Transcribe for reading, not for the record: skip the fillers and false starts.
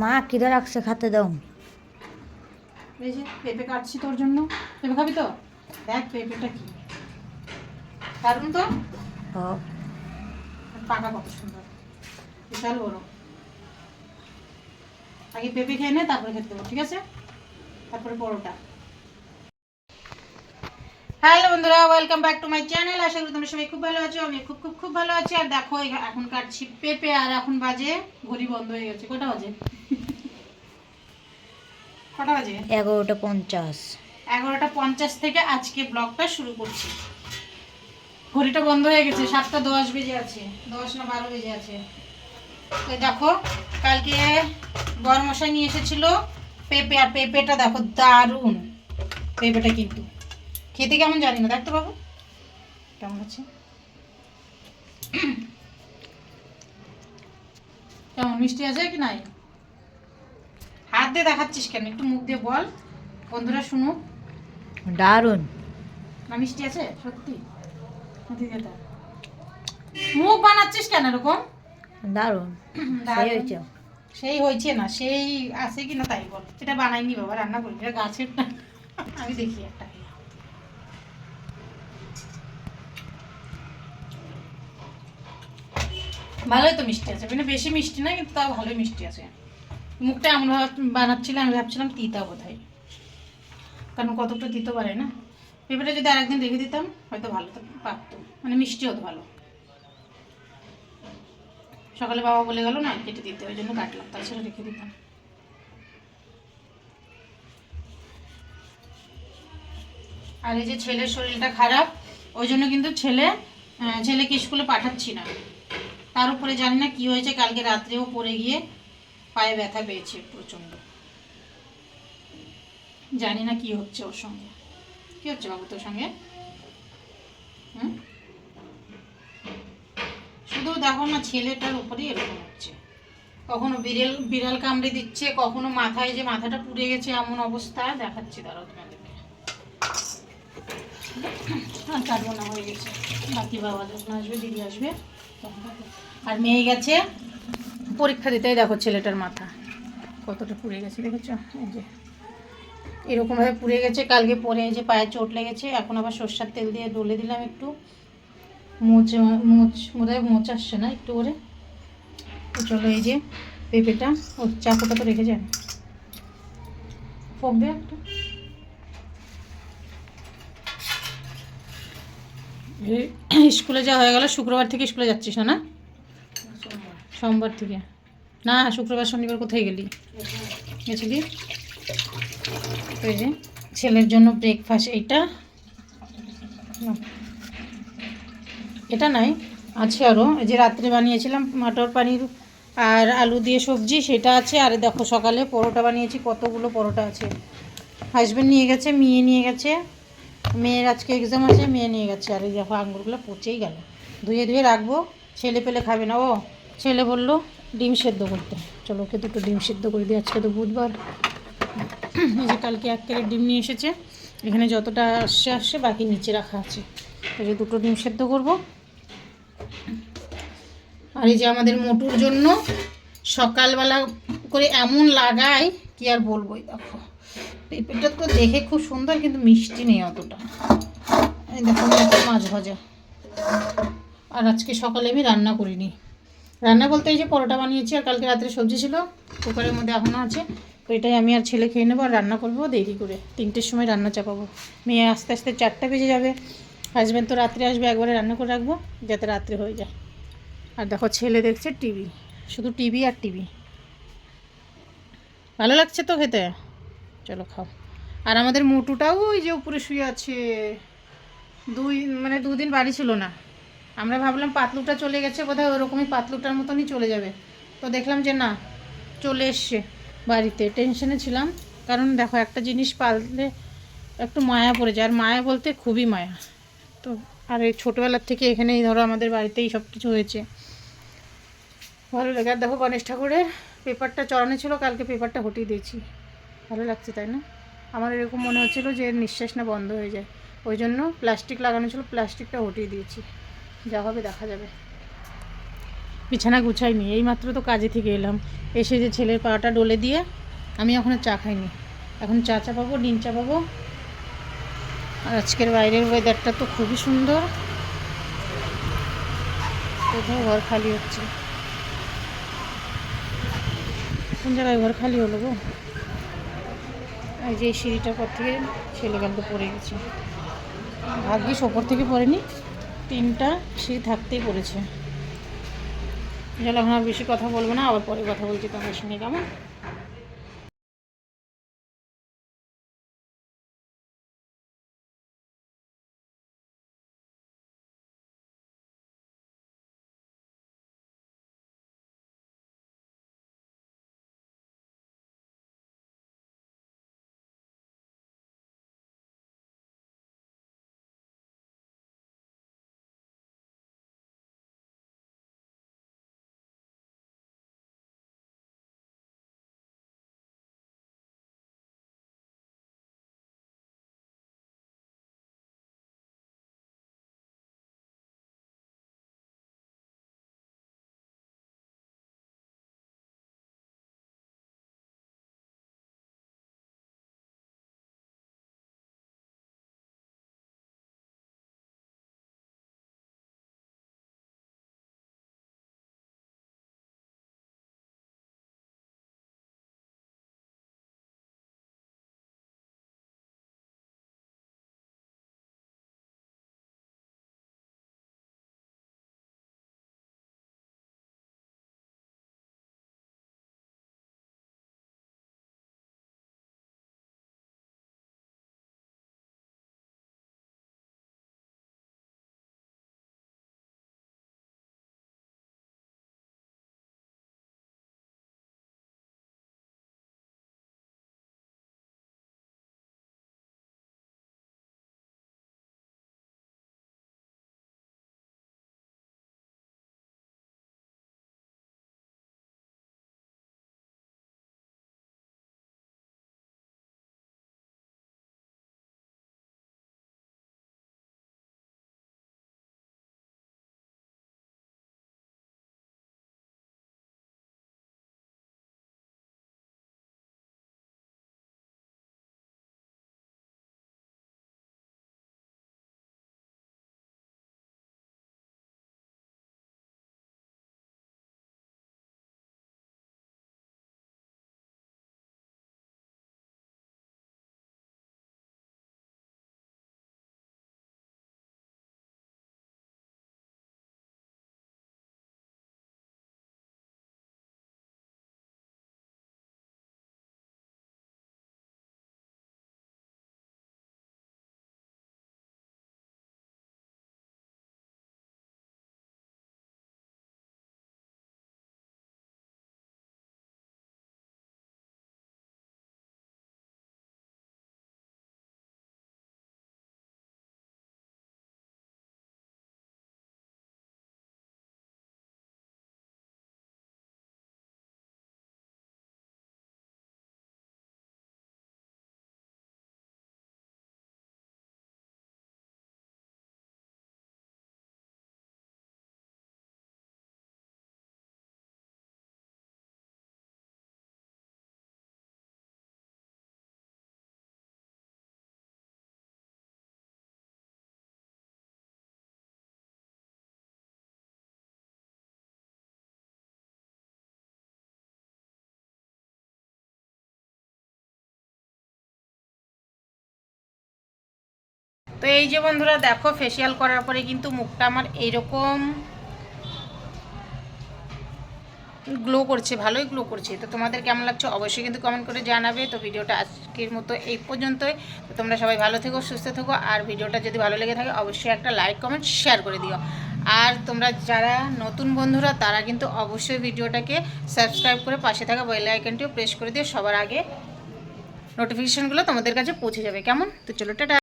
মা কিরা রাখছে খাতে দাও। এই যে পেঁপে কাটছি তোর জন্য। পেঁপে খাবি তো? দেখ পেঁপেটা কি দারুণ তো, ও পাকা কত সুন্দর, বিশাল বড়। আগে পেঁপে খেয়ে নে, তারপরে খেতে দেবো, ঠিক আছে? তারপরে পরোটা। হ্যালো বন্ধুরা, welcome back to my channel. আশা করি তোমরা সবাই খুব ভালো আছো। আমি খুব খুব খুব ভালো আছি। আর দেখো এখন কাটছি পেঁপে, আর এখন বাজে, ঘড়ি বন্ধ হয়ে গেছে। কটা বাজে? 11:50। 11:50 থেকে আজকে ব্লগটা শুরু করছি। ঘড়িটা বন্ধ হয়ে গেছে, 7:10 বেজে আছে, 10 না 12 বেজে আছে। তো দেখো কালকে বড়মশাই নিয়ে এসেছিল পেঁপে, আর পেঁপেটা দেখো দারুণ পেঁপেটা, কিন্তু খেতে কেমন জানি না। দেখতে বাবু কেমন আছে, কেমন মিষ্টি আছে কি নাই? হাত দিয়ে দেখাচ্ছিস কেন? একটু মুখ দিয়ে বল, বন্ধুরা শুনুক। দারুণ। না মিষ্টি আছে সত্যি? মুখ বানাচ্ছিস কেন এরকম? দারুণ। সেই হয়েছে। সেই হয়েছে না, সেই আছে কিনা তাই বল। এটা বানাইনি বাবা, রান্না করি, এটা গাছের না। আমি দেখি একটা ভালোই তো মিষ্টি আছে, মানে বেশি মিষ্টি না, কিন্তু তাও ভালোই মিষ্টি আছে। মুখটা এমন বানাচ্ছিলাম, আমি ভাবছিলাম তিতা বোধ হয়, কারণ কতটা তিতো পারে না। পেঁপেটা যদি আরেকদিন রেখে দিতাম হয়তো ভালো তো পারতো, মানে মিষ্টি হতো ভালো। সকালে বাবা বলে গেল না কেটে দিতে, ওই জন্য কাটলাম, তাছাড়া রেখে দিতাম। আর এই যে ছেলের শরীরটা খারাপ, ওই জন্য কিন্তু ছেলেকে স্কুলে পাঠাচ্ছি না। তার উপরে জানি না কি হয়েছে, কালকে রাত্রেও পড়ে গিয়ে পায়ে ব্যথা পেয়েছে প্রচণ্ড। জানি না কি হচ্ছে ওর সঙ্গে। কি হচ্ছে বাবু তোর সঙ্গে? শুধু দেখো না, ছেলেটার উপরেই এরকম হচ্ছে। কখনো বিড়াল কামড়ে দিচ্ছে, কখনো মাথায় যে মাথাটা পুড়ে গেছে এমন অবস্থা দেখাচ্ছি, দাঁড়াও তোমাদেরকে। আর কাটবো না, হয়ে গেছে। বাকি বাবা যখন আসবে, দিদি আসবে তখন কাটবো। আর মেয়ে গেছে পরীক্ষা দিতে, দেখো ছেলেটার মাথা কতটা পুড়ে গেছে, দেখেছো? এই যে এরকমভাবে পুড়ে গেছে। কালকে পরে এই যে পায়ে চোট লেগেছে, এখন আবার সর্ষার তেল দিয়ে ডলে দিলাম একটু। মোচ আসছে না একটু করে। তো চলো এই যে পেঁপেটা, ও চাকুটা তো রেখে যান, ফোক দে একটু। স্কুলে যাওয়া হয়ে গেল। শুক্রবার থেকে স্কুলে যাচ্ছিস না? সোমবার থেকে না, শুক্রবার শনিবার কোথায় গেছিলি? এই যে ছেলের জন্য ব্রেকফাস্ট, এটা নাই, আছে আরও। এই যে রাত্রে বানিয়েছিলাম মটর পানির আর আলু দিয়ে সবজি, সেটা আছে। আর দেখো সকালে পরোটা বানিয়েছি, কতগুলো পরোটা আছে। হাজব্যান্ড নিয়ে গেছে, মেয়ে নিয়ে গেছে, মেয়ের আজকে এক্সাম আছে, মেয়ে নিয়ে গেছে। আর এই দেখো আঙুরগুলো পচেই গেল, ধুয়ে ধুয়ে রাখবো। ছেলে পেলে খাবে না। ও ছেলে বললো ডিম সেদ্ধ করতে, চলো ওকে দুটো ডিম সেদ্ধ করে দিই। আজকে তো বুধবার। এই যে কালকে 1 ক্যারেট ডিম নিয়ে এসেছে, এখানে যতটা আসছে বাকি নিচে রাখা আছে। এই যে দুটো ডিম সেদ্ধ করব। আর এই যে আমাদের মোটুর জন্য সকালবেলা করে এমন লাগাই, কি আর বলবো। দেখো পেঁপেটা তো দেখে খুব সুন্দর, কিন্তু মিষ্টি নেই অতটা। এই দেখো মাছ ভাজা। আর আজকে সকালে আমি রান্না করিনি। রান্না বলতে এই যে পরোটা বানিয়েছি, আর কালকে রাত্রে সবজি ছিল কুকারের মধ্যে এখনও আছে। তো এটাই আমি আর ছেলে খেয়ে নেবো, আর রান্না করবো দেরি করে, 3টের সময় রান্না চাপাবো। মেয়ে আস্তে আস্তে 4টা বেজে যাবে। হাজব্যান্ড তো রাত্রে আসবে, একবারে রান্না করে রাখবো যাতে রাত্রে হয়ে যায়। আর দেখো ছেলে দেখছে টিভি, শুধু টিভি আর টিভি। ভালো লাগছে তো খেতে, চলো খাও। আর আমাদের মোটুটাও ওই যে উপরে শুয়ে আছে, 2 দিন বাড়ি ছিল না। আমরা ভাবলাম পাতলুটা চলে গেছে বোধহয়, ওরকমই পাতলুটার মতনই চলে যাবে। তো দেখলাম যে না, চলে এসছে বাড়িতে। টেনশনে ছিলাম, কারণ দেখো একটা জিনিস পাললে একটু মায়া পড়ে যায়, আর মায়া বলতে খুবই মায়া। তো আর এই ছোটোবেলার থেকে এখানেই ধরো আমাদের বাড়িতেই সব কিছু হয়েছে, ভালো লাগে। আর দেখো গণেশ ঠাকুরের পেপারটা চড়ানো ছিল, কালকে পেপারটা হটিয়ে দিয়েছি। ভালো লাগছে তাই না? আমার এরকম মনে হচ্ছিলো যে নিঃশ্বাস না বন্ধ হয়ে যায়, ওই জন্য প্লাস্টিক লাগানো ছিল, প্লাস্টিকটা হটিয়ে দিয়েছি। যা হবে দেখা যাবে। বিছানা গুছাইনি, এইমাত্র তো কাজে থেকে এলাম, এসে যে ছেলের পাটা ডলে দিয়ে আমি এখনও চা খাইনি, এখন চা পাবো, ডিম চা পাবো। আর আজকের বাইরের ওয়েদারটা তো খুবই সুন্দর, কোথাও ঘর খালি হচ্ছে, কোন জায়গায় ঘর খালি হলো গো? এই যে সিঁড়িটার পর থেকে ছেলে গেল পড়ে গেছে, ভাগ্যিস ওপর থেকে পড়েনি, 3টা সিঁড়ি থাকতেই পড়েছে। চলো এখন আর বেশি কথা বলবো না, আবার পরে কথা বলছি তোমার সঙ্গে, কেমন? তো এই যে বন্ধুরা দেখো, ফেসিয়াল করার পরে কিন্তু মুখটা আমার এইরকম গ্লো করছে, ভালোই গ্লো করছে। তো তোমাদের কেমন লাগছে অবশ্যই কিন্তু কমেন্ট করে জানাবে। তো ভিডিওটা আজকের মতো এই পর্যন্তই। তো তোমরা সবাই ভালো থেকো, সুস্থ থেকো, আর ভিডিওটা যদি ভালো লেগে থাকে অবশ্যই একটা লাইক কমেন্ট শেয়ার করে দিও। আর তোমরা যারা নতুন বন্ধুরা তারা কিন্তু অবশ্যই ভিডিওটাকে সাবস্ক্রাইব করে পাশে থাকা বেল আইকনটিও প্রেস করে দিও, সবার আগে নোটিফিকেশানগুলো তোমাদের কাছে পৌঁছে যাবে, কেমন? তো চলো টাটা।